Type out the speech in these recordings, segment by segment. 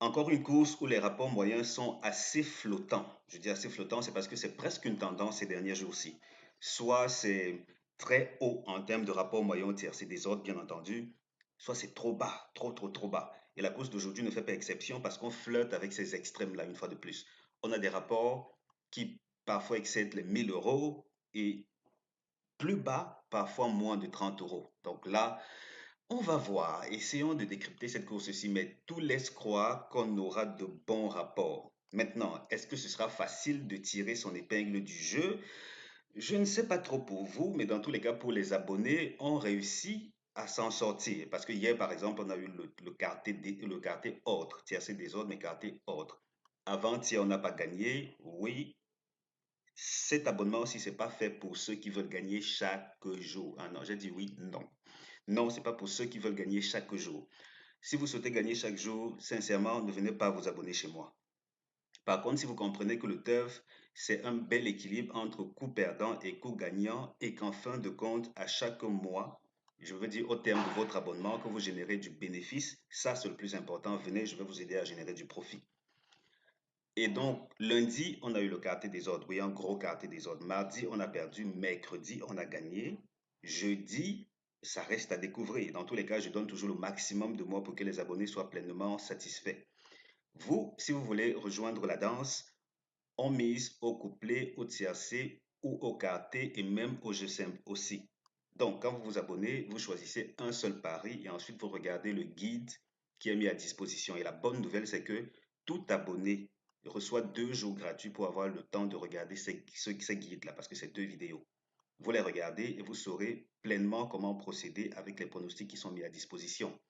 Encore une course où les rapports moyens sont assez flottants. Je dis assez flottants, c'est parce que c'est presque une tendance ces derniers jours-ci. Soit c'est très haut en termes de rapport moyen au tiercé des ordres, bien entendu, soit c'est trop bas, trop bas. Et la course d'aujourd'hui ne fait pas exception parce qu'on flirte avec ces extrêmes-là une fois de plus. On a des rapports qui parfois excèdent les 1000 euros et plus bas, parfois moins de 30 euros. Donc là, on va voir, essayons de décrypter cette course-ci, mais tout laisse croire qu'on aura de bons rapports. Maintenant, est-ce que ce sera facile de tirer son épingle du jeu? Je ne sais pas trop pour vous, mais dans tous les cas, pour les abonnés, on réussit à s'en sortir. Parce que hier, par exemple, on a eu le quartier, le quartier autre, tiercé des autres, mais quartier autre. Avant-hier, on n'a pas gagné. Oui, cet abonnement aussi, c'est pas fait pour ceux qui veulent gagner chaque jour. Ah non, j'ai dit oui, non. Non, c'est pas pour ceux qui veulent gagner chaque jour. Si vous souhaitez gagner chaque jour, sincèrement, ne venez pas vous abonner chez moi. Par contre, si vous comprenez que le turf, c'est un bel équilibre entre coût perdant et coût gagnant et qu'en fin de compte, à chaque mois, je veux dire au terme de votre abonnement, que vous générez du bénéfice, ça c'est le plus important. Venez, je vais vous aider à générer du profit. Et donc, lundi, on a eu le quartier des ordres. Oui, un gros quartier des ordres. Mardi, on a perdu. Mercredi, on a gagné. Jeudi, ça reste à découvrir. Dans tous les cas, je donne toujours le maximum de moi pour que les abonnés soient pleinement satisfaits. Vous, si vous voulez rejoindre la danse, on mise au couplet, au tiercé ou au quartet et même au jeu simple aussi. Donc, quand vous vous abonnez, vous choisissez un seul pari et ensuite vous regardez le guide qui est mis à disposition. Et la bonne nouvelle, c'est que tout abonné reçoit 2 jours gratuits pour avoir le temps de regarder ces guides-là parce que c'est 2 vidéos. Vous les regardez et vous saurez pleinement comment procéder avec les pronostics qui sont mis à disposition.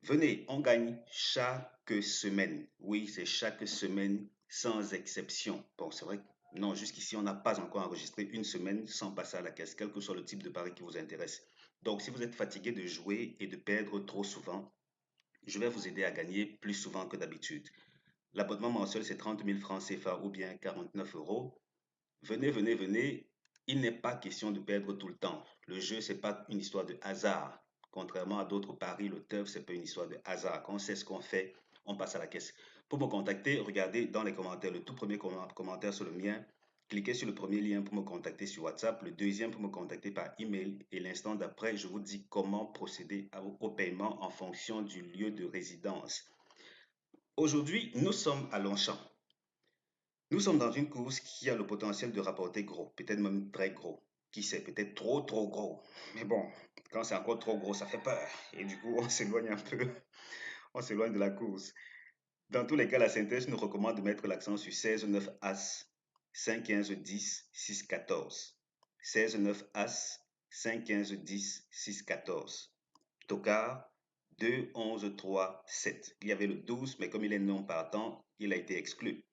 Venez, on gagne chaque semaine. Oui, c'est chaque semaine sans exception. Bon, c'est vrai que non, jusqu'ici, on n'a pas encore enregistré une semaine sans passer à la caisse, quel que soit le type de pari qui vous intéresse. Donc, si vous êtes fatigué de jouer et de perdre trop souvent, je vais vous aider à gagner plus souvent que d'habitude. L'abonnement mensuel, c'est 30 000 francs CFA ou bien 49 euros. Venez, venez, venez. Il n'est pas question de perdre tout le temps. Le jeu, c'est pas une histoire de hasard. Contrairement à d'autres paris, le turf, c'est pas une histoire de hasard. Quand on sait ce qu'on fait, on passe à la caisse. Pour me contacter, regardez dans les commentaires, le tout premier commentaire sur le mien. Cliquez sur le premier lien pour me contacter sur WhatsApp, le deuxième pour me contacter par email et l'instant d'après, je vous dis comment procéder au paiement en fonction du lieu de résidence. Aujourd'hui, nous sommes à Longchamp. Nous sommes dans une course qui a le potentiel de rapporter gros, peut-être même très gros. Qui sait, peut-être trop gros. Mais bon, quand c'est encore trop gros, ça fait peur. Et du coup, on s'éloigne un peu, on s'éloigne de la course. Dans tous les cas, la synthèse nous recommande de mettre l'accent sur 16-9 As, 5-15-10, 6-14. 16-9 As, 5-15-10, 6-14. Tocard, 2-11-3-7. Il y avait le 12, mais comme il est non partant, il a été exclu.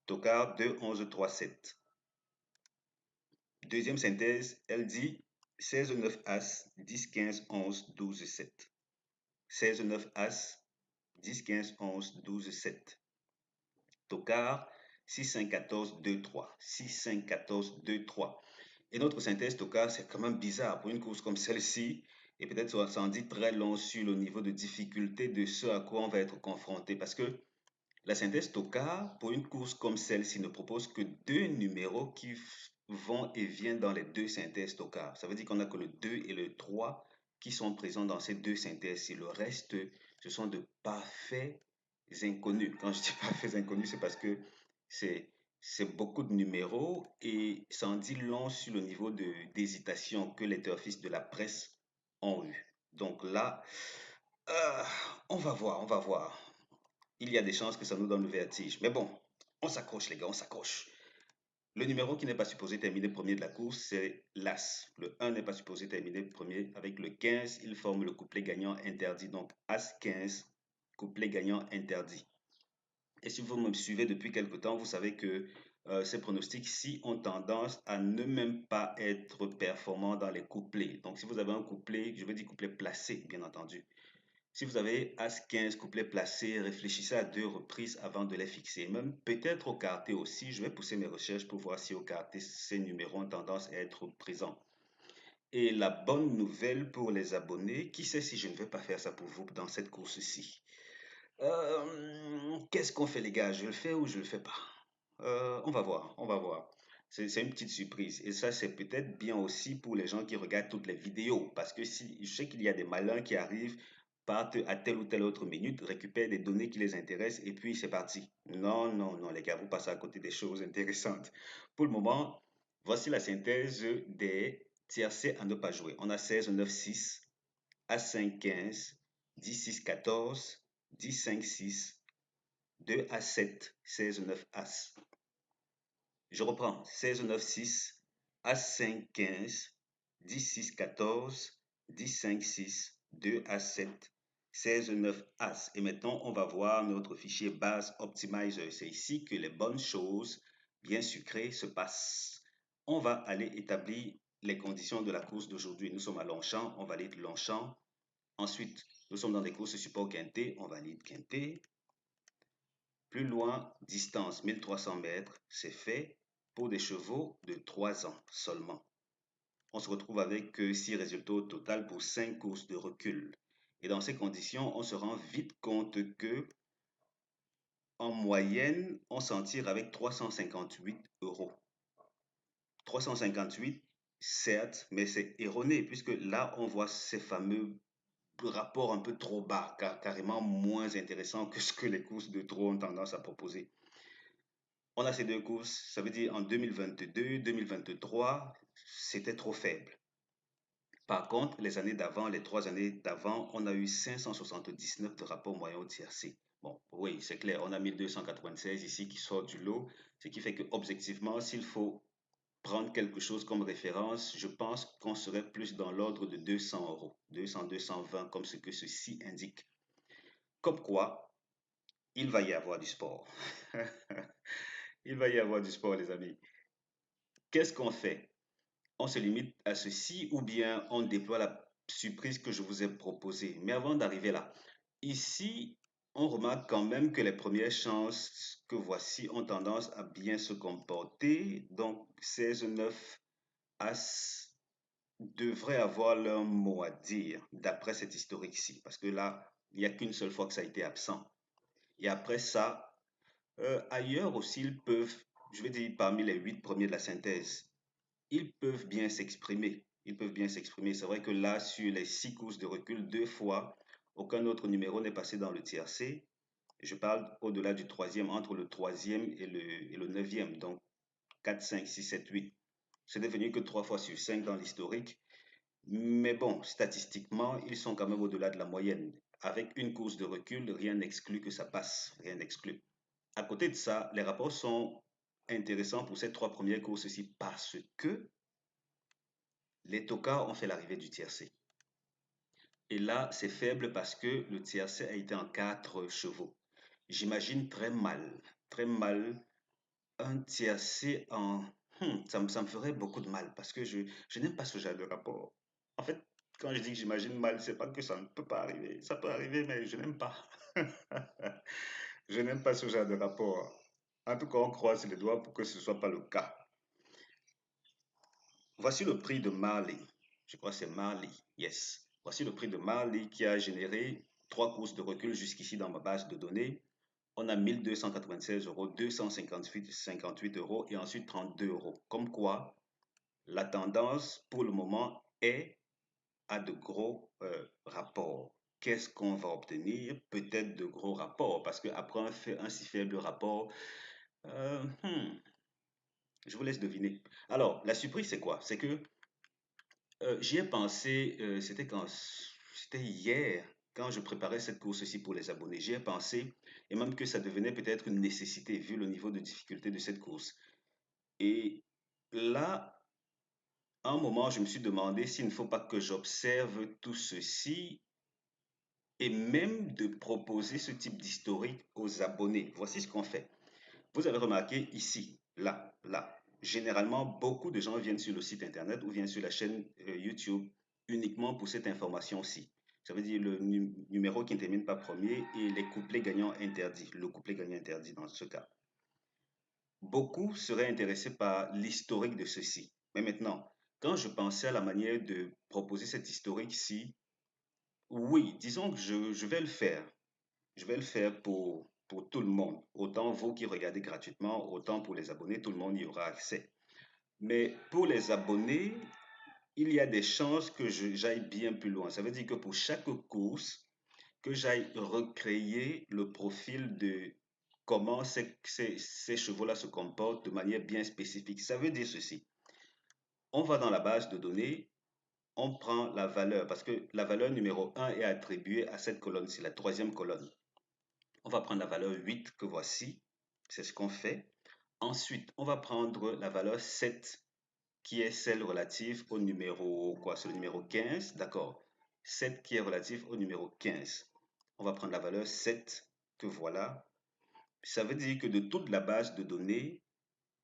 Tocard 2, 11, 3, 7. Deuxième synthèse, elle dit 16, 9 As, 10, 15, 11, 12, 7. 16, 9 As, 10, 15, 11, 12, 7. Tocard 6, 5, 14, 2, 3. 6, 5, 14, 2, 3. Et notre synthèse Tocard, c'est quand même bizarre pour une course comme celle-ci. Et peut-être ça en dit très long sur le niveau de difficulté de ce à quoi on va être confronté. Parce que la synthèse Tocard, pour une course comme celle-ci, ne propose que 2 numéros qui vont et viennent dans les 2 synthèses Tocard. Ça veut dire qu'on n'a que le 2 et le 3 qui sont présents dans ces 2 synthèses. Et le reste, ce sont de parfaits inconnus. Quand je dis parfaits inconnus, c'est parce que c'est c'est beaucoup de numéros et ça en dit long sur le niveau d'hésitation que les turfistes de la presse ont eu. Donc là, euh, on va voir, on va voir. Il y a des chances que ça nous donne le vertige. Mais bon, on s'accroche les gars, on s'accroche. Le numéro qui n'est pas supposé terminer premier de la course, c'est l'As. Le 1 n'est pas supposé terminer premier. Avec le 15, il forme le couplet gagnant interdit. Donc As 15, couplet gagnant interdit. Et si vous me suivez depuis quelque temps, vous savez que ces pronostics-ci ont tendance à ne même pas être performants dans les couplets. Donc si vous avez un couplet, je veux dire couplet placé, bien entendu. Si vous avez As 15 couplets placés, réfléchissez à 2 reprises avant de les fixer. Même peut-être au quartet aussi. Je vais pousser mes recherches pour voir si au quartet ces numéros ont tendance à être présents. Et la bonne nouvelle pour les abonnés, qui sait si je ne vais pas faire ça pour vous dans cette course-ci. Qu'est-ce qu'on fait, les gars? Je le fais ou je le fais pas? On va voir, on va voir. C'est une petite surprise. Et ça, c'est peut-être bien aussi pour les gens qui regardent toutes les vidéos. Parce que si, je sais qu'il y a des malins qui arrivent, partent à telle ou telle autre minute, récupèrent des données qui les intéressent et puis c'est parti. Non, non, non, les gars, vous passez à côté des choses intéressantes. Pour le moment, voici la synthèse des tiercés à ne pas jouer. On a 16, 9, 6, A5, 15, 10, 6, 14, 10, 5, 6, 2 à 7, 16, 9 As. Je reprends. 16, 9, 6, As 5, 15, 10, 6, 14, 10, 5, 6, 2 à 7, 16, 9 As. Et maintenant, on va voir notre fichier base optimizer. C'est ici que les bonnes choses bien sucrées se passent. On va aller établir les conditions de la course d'aujourd'hui. Nous sommes à Longchamp, on valide Longchamp. Ensuite, nous sommes dans des courses support quintet, on valide quintet. Plus loin, distance 1300 mètres, c'est fait pour des chevaux de 3 ans seulement. On se retrouve avec 6 résultats au total pour 5 courses de recul. Et dans ces conditions, on se rend vite compte que, en moyenne, on s'en tire avec 358 euros. 358, certes, mais c'est erroné, puisque là, on voit ces fameux rapports un peu trop bas, carrément moins intéressants que ce que les courses de trop ont tendance à proposer. On a ces deux courses, ça veut dire en 2022, 2023, c'était trop faible. Par contre, les années d'avant, les 3 années d'avant, on a eu 579 de rapport moyen au tiercé. Bon, oui, c'est clair, on a 1296 ici qui sort du lot, ce qui fait que objectivement, s'il faut prendre quelque chose comme référence, je pense qu'on serait plus dans l'ordre de 200 euros, 200, 220, comme ce que ceci indique. Comme quoi, il va y avoir du sport. Il va y avoir du sport, les amis. Qu'est-ce qu'on fait? On se limite à ceci ou bien on déploie la surprise que je vous ai proposée. Mais avant d'arriver là, ici, on remarque quand même que les premières chances que voici ont tendance à bien se comporter. Donc, 16, 9, As devraient avoir leur mot à dire d'après cet historique-ci. Parce que là, il n'y a qu'une seule fois que ça a été absent. Et après ça, ailleurs aussi, ils peuvent, je vais dire parmi les 8 premiers de la synthèse, ils peuvent bien s'exprimer. Ils peuvent bien s'exprimer. C'est vrai que là, sur les 6 courses de recul, 2 fois, aucun autre numéro n'est passé dans le tiercé. Je parle au-delà du troisième, entre le troisième et le neuvième. Donc 4, 5, 6, 7, 8. C'est devenu que 3 fois sur 5 dans l'historique. Mais bon, statistiquement, ils sont quand même au-delà de la moyenne. Avec une course de recul, rien n'exclut que ça passe. Rien n'exclut. À côté de ça, les rapports sont intéressants pour ces 3 premières courses-ci parce que les tocards ont fait l'arrivée du tiercé. Et là, c'est faible parce que le tiercé a été en 4 chevaux. J'imagine très mal un tiercé en... ça me ferait beaucoup de mal parce que je n'aime pas ce genre de rapport. En fait, quand je dis que j'imagine mal, c'est pas que ça ne peut pas arriver. Ça peut arriver, mais je n'aime pas. Je n'aime pas ce genre de rapport. En tout cas, on croise les doigts pour que ce ne soit pas le cas. Voici le prix de Marley. Je crois que c'est Marley. Yes. Voici le prix de Marley qui a généré 3 courses de recul jusqu'ici dans ma base de données. On a 1296 euros, 258 euros et ensuite 32 euros. Comme quoi, la tendance pour le moment est à de gros rapports. Qu'est-ce qu'on va obtenir? Peut-être de gros rapports parce qu'après un si faible rapport, euh, hmm, je vous laisse deviner. Alors, la surprise, c'est quoi? C'est que j'y ai pensé, c'était hier, quand je préparais cette course-ci pour les abonnés. J'y ai pensé, et même que ça devenait peut-être une nécessité vu le niveau de difficulté de cette course. Et là, à un moment, je me suis demandé s'il ne faut pas que j'observe tout ceci et même de proposer ce type d'historique aux abonnés. Voici ce qu'on fait. Vous avez remarqué ici, là. Généralement, beaucoup de gens viennent sur le site internet ou viennent sur la chaîne YouTube uniquement pour cette information-ci. Ça veut dire le numéro qui ne termine pas premier et les couplets gagnants interdits. Le couplet gagnant interdit dans ce cas. Beaucoup seraient intéressés par l'historique de ceci. Mais maintenant, quand je pensais à la manière de proposer cet historique-ci, oui, disons que je vais le faire. je vais le faire pour tout le monde. Autant vous qui regardez gratuitement, autant pour les abonnés, tout le monde y aura accès. Mais pour les abonnés, il y a des chances que j'aille bien plus loin. Ça veut dire que pour chaque course, que j'aille recréer le profil de comment ces chevaux-là se comportent de manière bien spécifique. Ça veut dire ceci. On va dans la base de données, on prend la valeur, parce que la valeur numéro 1 est attribuée à cette colonne-ci, la troisième colonne. On va prendre la valeur 8 que voici, c'est ce qu'on fait. Ensuite, on va prendre la valeur 7 qui est celle relative au numéro, quoi, c'est le numéro 15, d'accord. 7 qui est relative au numéro 15. On va prendre la valeur 7 que voilà. Ça veut dire que de toute la base de données,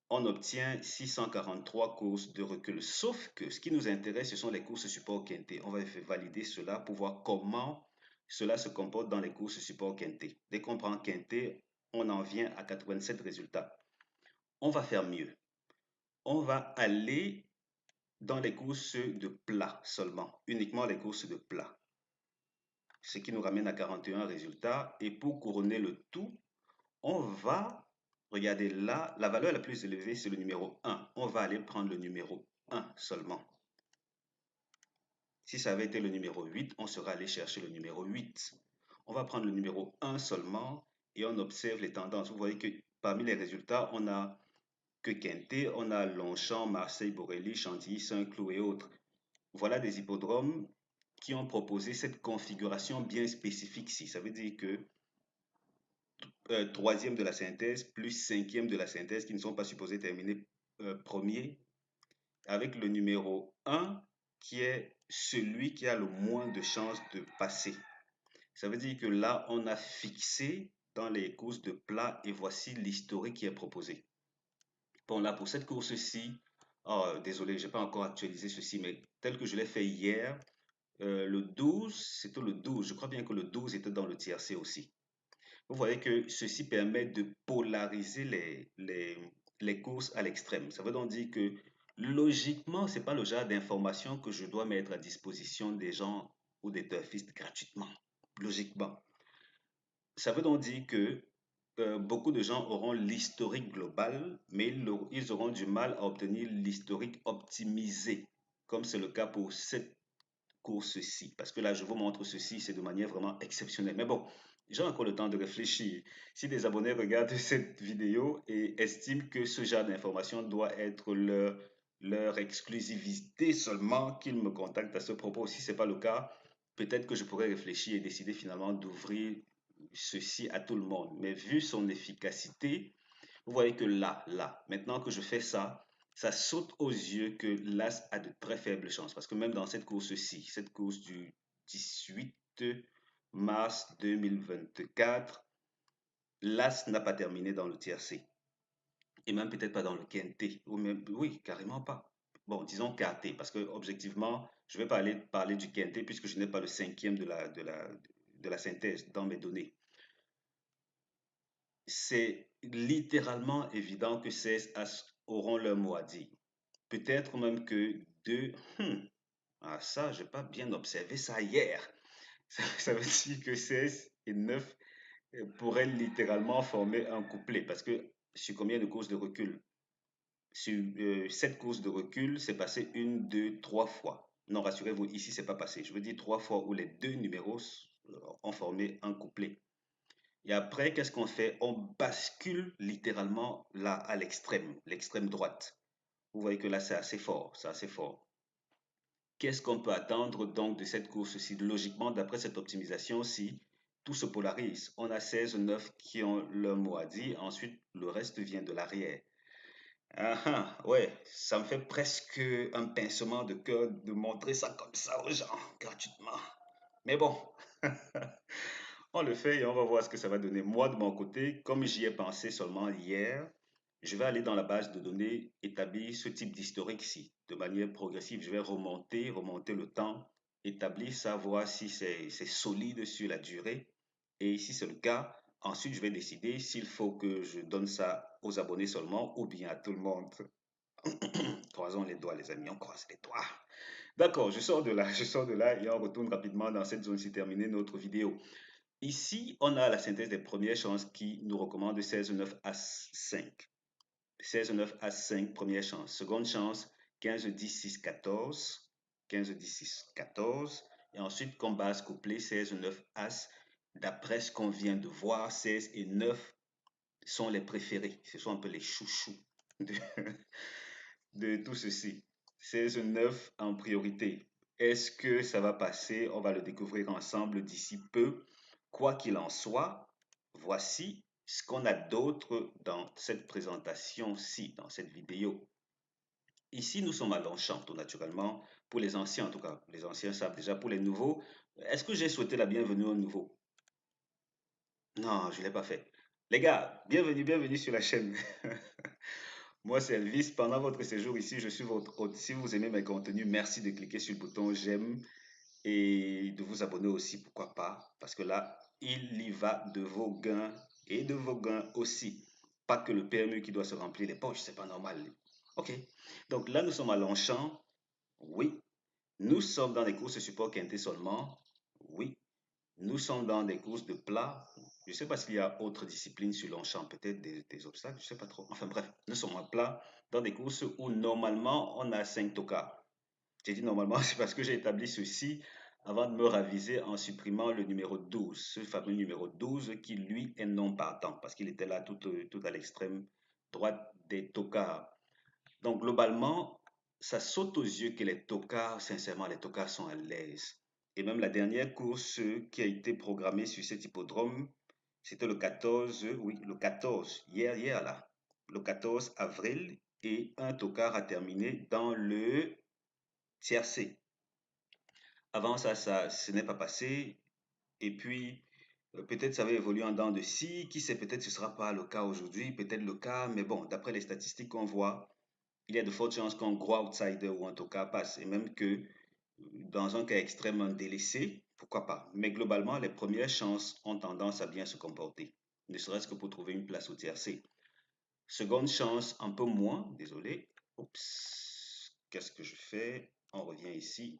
on obtient 643 courses de recul. Sauf que ce qui nous intéresse, ce sont les courses support quinté. On va valider cela pour voir comment cela se comporte dans les courses support quinté. Dès qu'on prend quinté, on en vient à 87 résultats. On va faire mieux. On va aller dans les courses de plat seulement, uniquement les courses de plat. Ce qui nous ramène à 41 résultats. Et pour couronner le tout, on va, regardez là, la valeur la plus élevée, c'est le numéro 1. On va aller prendre le numéro 1 seulement. Si ça avait été le numéro 8, on serait allé chercher le numéro 8. On va prendre le numéro 1 seulement et on observe les tendances. Vous voyez que parmi les résultats, on a que Quintet, on a Longchamp, Marseille, Borély, Chantilly, Saint-Cloud et autres. Voilà des hippodromes qui ont proposé cette configuration bien spécifique-ci. Ça veut dire que troisième de la synthèse plus cinquième de la synthèse qui ne sont pas supposés terminer premier, avec le numéro 1 qui est celui qui a le moins de chances de passer. Ça veut dire que là, on a fixé dans les courses de plat et voici l'historique qui est proposé. Bon, là, pour cette course-ci, oh, désolé, je n'ai pas encore actualisé ceci, mais tel que je l'ai fait hier, le 12, c'était le 12. Je crois bien que le 12 était dans le tiercé aussi. Vous voyez que ceci permet de polariser les courses à l'extrême. Ça veut donc dire que logiquement, ce n'est pas le genre d'information que je dois mettre à disposition des gens ou des turfistes gratuitement. Logiquement. Ça veut donc dire que beaucoup de gens auront l'historique global, mais ils auront du mal à obtenir l'historique optimisé, comme c'est le cas pour cette course-ci. Parce que là, je vous montre ceci, c'est de manière vraiment exceptionnelle. Mais bon, j'ai encore le temps de réfléchir. Si des abonnés regardent cette vidéo et estiment que ce genre d'information doit être leur exclusivité seulement, qu'ils me contactent à ce propos. Si ce n'est pas le cas, peut-être que je pourrais réfléchir et décider finalement d'ouvrir ceci à tout le monde. Mais vu son efficacité, vous voyez que là, maintenant que je fais ça, ça saute aux yeux que l'As a de très faibles chances. Parce que même dans cette course-ci, cette course du 18 mars 2024, l'As n'a pas terminé dans le tiercé. Et même peut-être pas dans le quinté. Ou même, oui, carrément pas. Bon, disons quarté, parce que objectivement, je ne vais pas parler du quinté puisque je n'ai pas le cinquième de la synthèse dans mes données. C'est littéralement évident que ces As auront leur mot à dire. Peut-être même que deux. Ah, ça, je n'ai pas bien observé ça hier. Ça veut dire que 16 et 9 pourraient littéralement former un couplet. Parce que sur combien de courses de recul? Sur 7 courses de recul, c'est passé une, deux, trois fois. Non, rassurez-vous, ici, c'est pas passé. Je veux dire trois fois où les deux numéros ont formé un couplet. Et après, qu'est-ce qu'on fait? On bascule littéralement là à l'extrême droite. Vous voyez que là, c'est assez fort, c'est assez fort. Qu'est-ce qu'on peut attendre donc de cette course-ci? Logiquement, d'après cette optimisation-ci, tout se polarise. On a 16, 9 qui ont leur mot à dire, ensuite le reste vient de l'arrière. Ah ah, ouais, ça me fait presque un pincement de cœur de montrer ça comme ça aux gens, gratuitement. Mais bon, on le fait et on va voir ce que ça va donner. Moi, de mon côté, comme j'y ai pensé seulement hier, je vais aller dans la base de données, établir ce type d'historique-ci de manière progressive. Je vais remonter le temps, établir ça, voir si c'est solide sur la durée. Et si c'est le cas, ensuite, je vais décider s'il faut que je donne ça aux abonnés seulement ou bien à tout le monde. Croisons les doigts, les amis, on croise les doigts. D'accord, je sors de là et on retourne rapidement dans cette zone-ci, terminer notre vidéo. Ici, on a la synthèse des premières chances qui nous recommande 16-9 As 5. 16-9 As 5, première chance. Seconde chance, 15-10-6, 14. 15-10-6, 14. Et ensuite, comme base couplée, 16-9 As. D'après ce qu'on vient de voir, 16 et 9 sont les préférés. Ce sont un peu les chouchous de, de tout ceci. 16-9 en priorité. Est-ce que ça va passer? On va le découvrir ensemble d'ici peu. Quoi qu'il en soit, voici ce qu'on a d'autre dans cette présentation-ci, dans cette vidéo. Ici, nous sommes à Longchamp, tout naturellement, pour les anciens en tout cas. Les anciens savent déjà. Pour les nouveaux, est-ce que j'ai souhaité la bienvenue aux nouveaux? Non, je ne l'ai pas fait. Les gars, bienvenue, bienvenue sur la chaîne. Moi, c'est Elvis. Pendant votre séjour ici, je suis votre hôte. Si vous aimez mes contenus, merci de cliquer sur le bouton j'aime et de vous abonner aussi, pourquoi pas, parce que là, il y va de vos gains et de vos gains aussi. Pas que le PMU qui doit se remplir les poches, c'est pas normal. Ok. Donc là, nous sommes à Longchamp. Oui. Nous sommes dans les courses support quinté seulement. Oui. Nous sommes dans des courses de plat. Je ne sais pas s'il y a autre discipline sur Longchamp, peut-être des obstacles, je ne sais pas trop. Enfin bref, nous sommes en plat dans des courses où normalement on a 5 tocards. J'ai dit normalement, c'est parce que j'ai établi ceci avant de me raviser en supprimant le numéro 12, ce fameux numéro 12 qui lui est non partant parce qu'il était là tout à l'extrême droite des tocards. Donc globalement, ça saute aux yeux que les tocards, sincèrement, les tocards sont à l'aise. Et même la dernière course qui a été programmée sur cet hippodrome, c'était le 14, oui, le 14, hier là, le 14 avril, et un tocard a terminé dans le tiercé. Avant ça, ce n'est pas passé. Et puis, peut-être ça va évoluer en dents de scie. Qui sait, peut-être ce ne sera pas le cas aujourd'hui, peut-être le cas. Mais bon, d'après les statistiques qu'on voit, il y a de fortes chances qu'un gros outsider ou en tout cas passe. Et même que dans un cas extrêmement délaissé, pourquoi pas. Mais globalement, les premières chances ont tendance à bien se comporter. Ne serait-ce que pour trouver une place au tiercé. Seconde chance, un peu moins, désolé. Oups, qu'est-ce que je fais? On revient ici.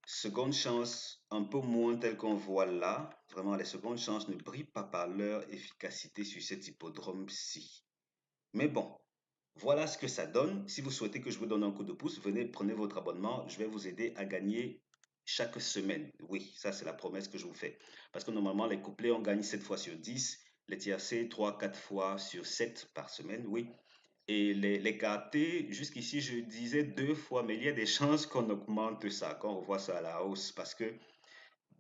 Seconde chance, un peu moins telle qu'on voit là. Vraiment, les secondes chances ne brillent pas par leur efficacité sur cet hippodrome-ci. Mais bon, voilà ce que ça donne. Si vous souhaitez que je vous donne un coup de pouce, venez, prenez votre abonnement. Je vais vous aider à gagner chaque semaine. Oui, ça c'est la promesse que je vous fais. Parce que normalement, les couplets, on gagne 7 fois sur 10. Les tiercés, 3-4 fois sur 7 par semaine. Oui. Et les quartés, jusqu'ici, je disais 2 fois, mais il y a des chances qu'on augmente ça, qu'on revoie ça à la hausse. Parce que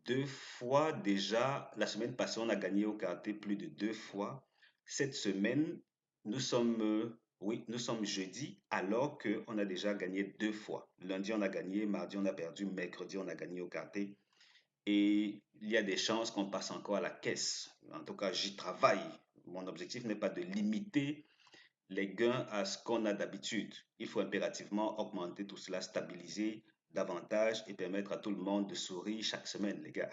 2 fois déjà, la semaine passée, on a gagné au quarté plus de 2 fois. Cette semaine, nous sommes, oui, nous sommes jeudi, alors qu'on a déjà gagné 2 fois. Lundi, on a gagné, mardi, on a perdu, mercredi, on a gagné au quarté. Et il y a des chances qu'on passe encore à la caisse. En tout cas, j'y travaille. Mon objectif n'est pas de limiter les gains à ce qu'on a d'habitude. Il faut impérativement augmenter tout cela, stabiliser davantage et permettre à tout le monde de sourire chaque semaine, les gars.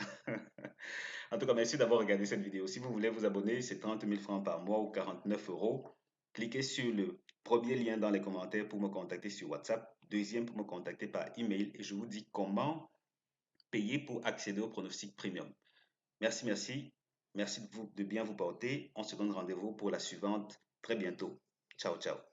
En tout cas, merci d'avoir regardé cette vidéo. Si vous voulez vous abonner, c'est 30 000 francs par mois ou 49 euros. Cliquez sur le premier lien dans les commentaires pour me contacter sur WhatsApp, deuxième pour me contacter par email et je vous dis comment payer pour accéder au pronostic premium. Merci, merci. Merci de bien vous porter. On se donne rendez-vous pour la suivante très bientôt. Ciao, ciao.